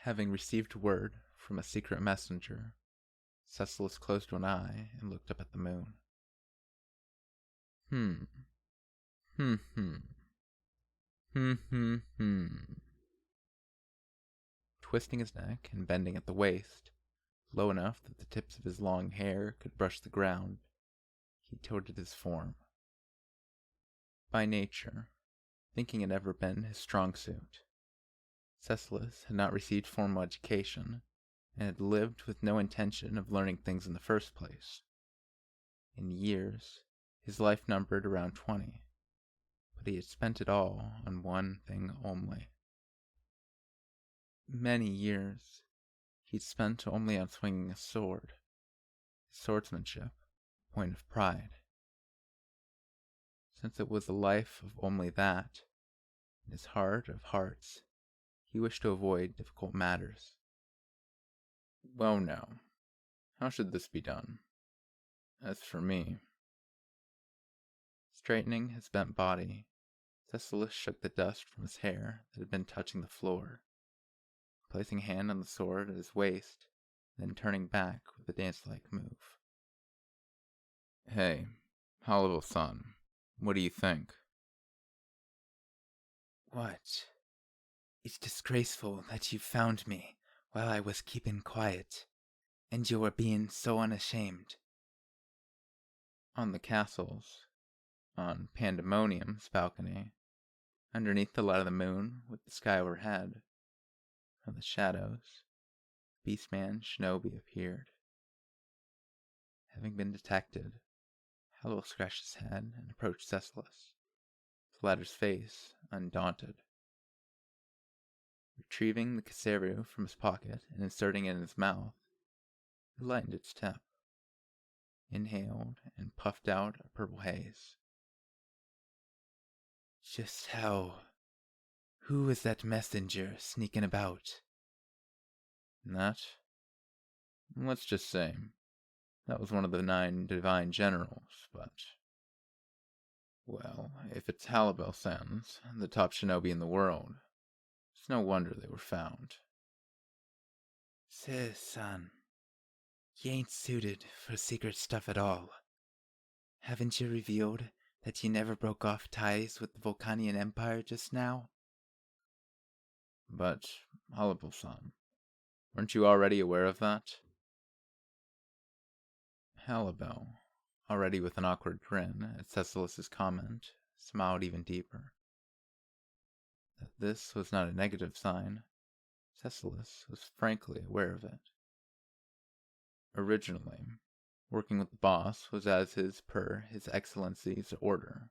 Having received word from a secret messenger, Cecilus closed one eye and looked up at the moon. Hmm. Hmm. Hmm. Hmm. Twisting his neck and bending at the waist, low enough that the tips of his long hair could brush the ground, he tilted his form. By nature, thinking had ever been his strong suit, Cecilus had not received formal education, and had lived with no intention of learning things in the first place. In years, his life numbered around 20, but he had spent it all on one thing only. Many years he'd spent only on swinging a sword, his swordsmanship, a point of pride. Since it was a life of only that, in his heart of hearts, he wished to avoid difficult matters. Well now, how should this be done? As for me... Straightening his bent body, Cecilus shook the dust from his hair that had been touching the floor, placing a hand on the sword at his waist, then turning back with a dance-like move. Hey, Hollow-san, what do you think? What? It's disgraceful that you found me while I was keeping quiet, and you were being so unashamed. On the castle's, on Pandemonium's balcony, underneath the light of the moon with the sky overhead, from the shadows, Beastman Shinobi appeared. Having been detected, Hallow scratched his head and approached Cecilus, the latter's face undaunted. Retrieving the Kaseru from his pocket and inserting it in his mouth, he lightened its tip, inhaled, and puffed out a purple haze. Just how? Who is that messenger sneaking about? That? Let's just say, that was one of the 9 divine generals, but... Well, if it's Halibel-sans, the top shinobi in the world, it's no wonder they were found. Say-san, you ain't suited for secret stuff at all. Haven't you revealed that you never broke off ties with the Volcanian Empire just now? But, Halibel-san, weren't you already aware of that? Halibel, already with an awkward grin at Cecilus's comment, smiled even deeper. That this was not a negative sign, Cecilus was frankly aware of it. Originally, working with the boss was as per His Excellency's order.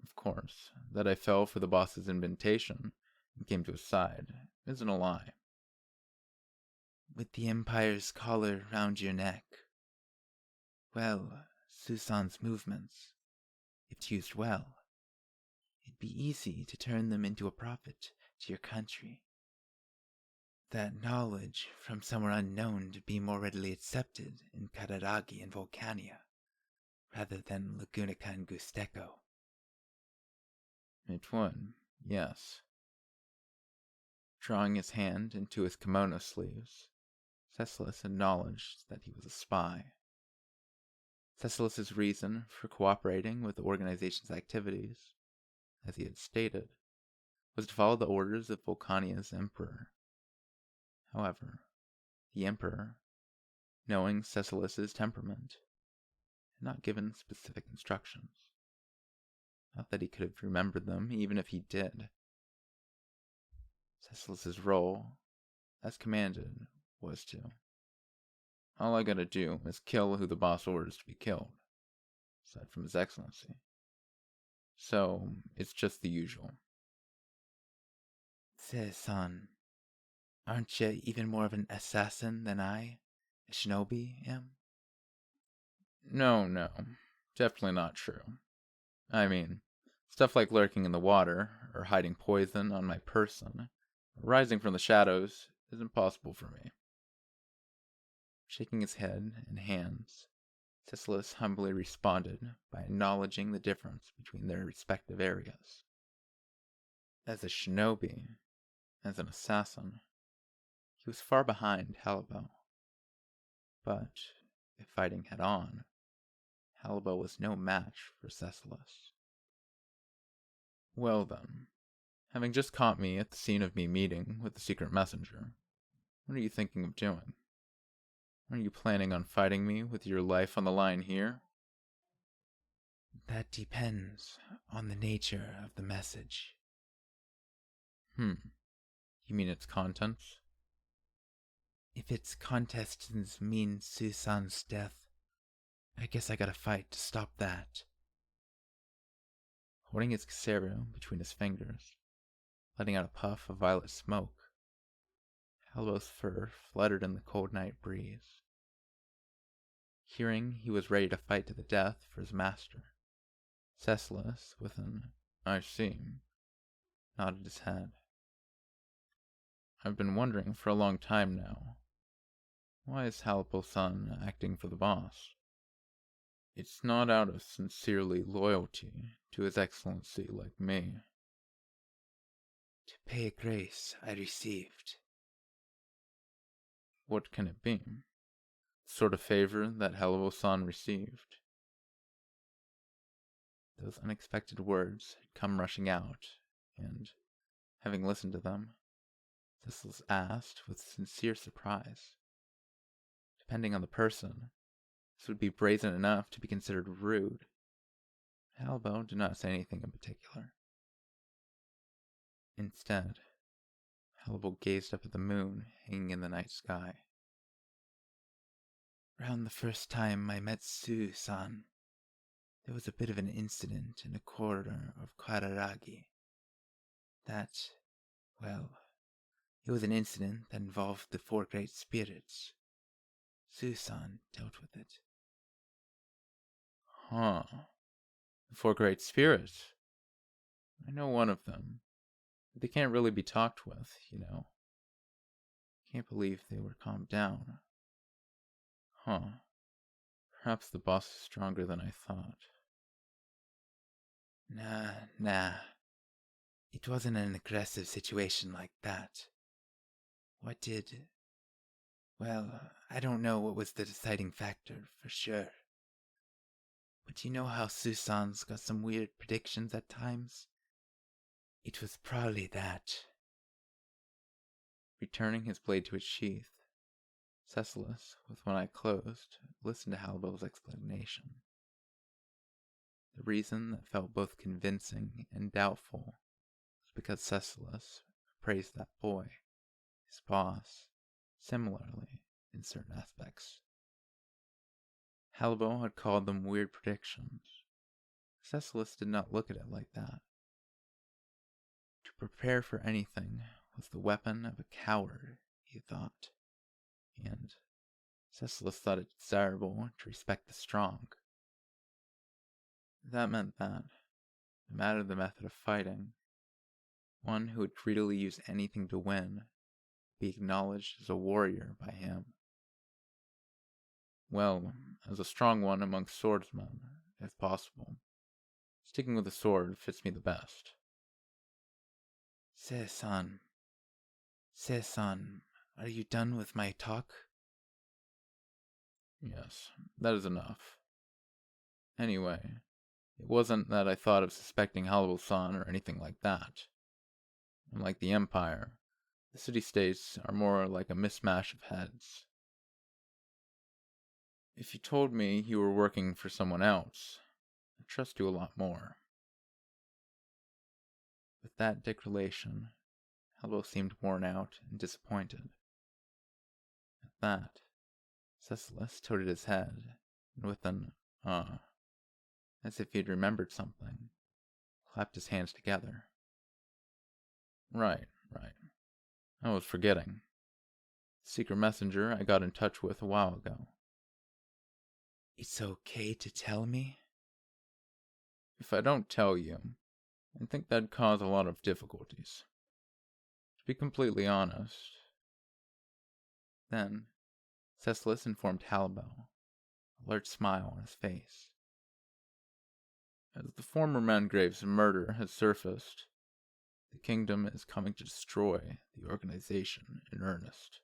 Of course, that I fell for the boss's invitation and came to his side isn't a lie. With the Empire's collar round your neck. Well, Susan's movements, if used well, it'd be easy to turn them into a profit to your country. That knowledge from somewhere unknown to be more readily accepted in Kararagi and Volcania, rather than Lagunica and Gusteco. It would, yes. Drawing his hand into his kimono sleeves, Cecilus acknowledged that he was a spy. Cecilus's reason for cooperating with the organization's activities, as he had stated, was to follow the orders of Volcania's emperor. However, the emperor, knowing Cecilus's temperament, had not given specific instructions. Not that he could have remembered them, even if he did. Cecilus's role, as commanded, was to... All I gotta do is kill who the boss orders to be killed, aside from His Excellency. So, it's just the usual. Say-san, aren't you even more of an assassin than I, a shinobi, am? No, definitely not true. I mean, stuff like lurking in the water, or hiding poison on my person, or rising from the shadows is impossible for me. Shaking his head and hands, Cecilus humbly responded by acknowledging the difference between their respective areas. As a shinobi, as an assassin, He was far behind Halibo. But, if fighting head-on, Halibo was no match for Cecilus. Well then, having just caught me at the scene of me meeting with the secret messenger, what are you thinking of doing? Are you planning on fighting me with your life on the line here? That depends on the nature of the message. You mean its contents? If its contestants mean Susan's death, I guess I gotta fight to stop that. Holding his Kiseru between his fingers, letting out a puff of violet smoke, Halibo's fur fluttered in the cold night breeze. Hearing he was ready to fight to the death for his master, Cecilus, with an "I see," nodded his head. I've been wondering for a long time now, why is Halibo-san acting for the boss? It's not out of sincerely loyalty to His Excellency like me. To pay a grace I received. What can it be? The sort of favor that Halibo-san received? Those unexpected words had come rushing out, and, having listened to them, Cecilus asked with sincere surprise. Depending on the person, this would be brazen enough to be considered rude. Halibo did not say anything in particular. Instead, Halibo gazed up at the moon hanging in the night sky. Round the first time I met Su-san, there was a bit of an incident in a corner of Kararagi. It was an incident that involved the four great spirits. Su-san dealt with it. Huh. The four great spirits. I know one of them. But they can't really be talked with, you know. Can't believe they were calmed down. Huh. Perhaps the boss is stronger than I thought. Nah. It wasn't an aggressive situation like that. I don't know what was the deciding factor, for sure. But you know how Susan's got some weird predictions at times? It was probably that. Returning his blade to its sheath, Cecilus, with one eye closed, listened to Halibo's explanation. The reason that felt both convincing and doubtful was because Cecilus praised that boy, his boss, similarly in certain aspects. Halibo had called them weird predictions. Cecilus did not look at it like that. To prepare for anything was the weapon of a coward, he thought, and Cecilus thought it desirable to respect the strong. That meant that, no matter the method of fighting, one who would greedily use anything to win would be acknowledged as a warrior by him. Well, as a strong one amongst swordsmen, if possible. Sticking with the sword fits me the best. Sei-san, are you done with my talk? Yes, that is enough. Anyway, it wasn't that I thought of suspecting Halibo-san or anything like that. Unlike the Empire, the city-states are more like a mishmash of heads. If you told me you were working for someone else, I'd trust you a lot more. With that declaration, Halibo seemed worn out and disappointed. At that, Cecilus tilted his head, and with an as if he had remembered something, clapped his hands together. Right. I was forgetting. The secret messenger I got in touch with a while ago. It's okay to tell me? If I don't tell you, I think that'd cause a lot of difficulties. To be completely honest. Then, Cecilus informed Halibo, a large smile on his face. As the former Mangrave's murder has surfaced, the kingdom is coming to destroy the organization in earnest.